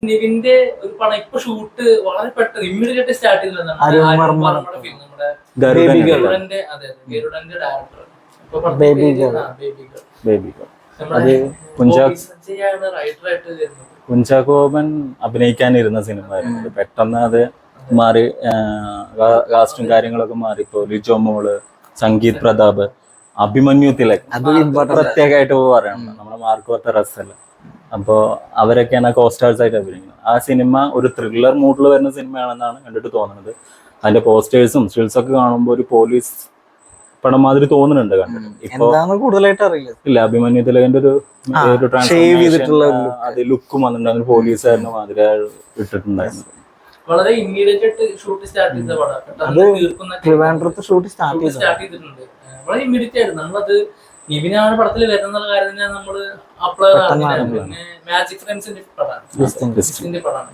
നിവിന്റെ ഒരു പടം ഇപ്പൊ ഷൂട്ട് വളരെ പെട്ടെന്ന് ഇമ്മീഡിയറ്റ് സ്റ്റാർട്ട് ചെയ്തതാണ് ഗരുഡന്റെ ഡയറക്ടർ കുഞ്ചാക്കോ ബോബൻ അഭിനയിക്കാനിരുന്ന സിനിമ ആയിരുന്നു. പെട്ടെന്ന് അത് മാറി, കാസ്റ്റും കാര്യങ്ങളൊക്കെ മാറി. ഇപ്പൊ ലിജോ മോള്, സംഗീത് പ്രതാപ്, അഭിമന്യു തിലക് പ്രത്യേകമായിട്ട് പറയണം, നമ്മുടെ മാർക്ക് വർത്ത റസൽ, അപ്പോ അവരൊക്കെയാണ് കോസ്റ്റാർസ് ആയിട്ട് അഭിനയിക്കുന്നത്. ആ സിനിമ ഒരു ത്രില്ലർ മൂഡിൽ വരുന്ന സിനിമയാണെന്നാണ് കണ്ടിട്ട് തോന്നുന്നത്. അതിന്റെ പോസ്റ്റേഴ്സും സ്റ്റിൽസ് ഒക്കെ കാണുമ്പോൾ ഒരു പോലീസ് പടം മാതിരി തോന്നുന്നുണ്ട് കണ്ടിട്ട്. ഇപ്പൊ കൂടുതലായിട്ട് അറിയില്ല. ഇല്ല, അഭിമന്യു തിലകന്റെ ഒരു അത് ലുക്കും വന്നിട്ടുണ്ടായിരുന്നു, പോലീസുകാരന്റെ മാതിരി ഇട്ടിട്ടുണ്ടായിരുന്നു. വളരെ ഇമ്മീഡിയറ്റ് ഷൂട്ട് സ്റ്റാർട്ട് ചെയ്ത പടം ഷൂട്ട് സ്റ്റാർട്ട് ചെയ്തിട്ടുണ്ട്. വളരെ ഇമ്മീഡിയറ്റ് ആയിരുന്നു. നമ്മളത് നിവിനാണ് പടത്തിൽ വരുന്ന കാര്യം നമ്മള് അപ്ലൈ പിന്നെ മാജിക് ഫ്രണ്ട്സിന്റെ പടമാണ്.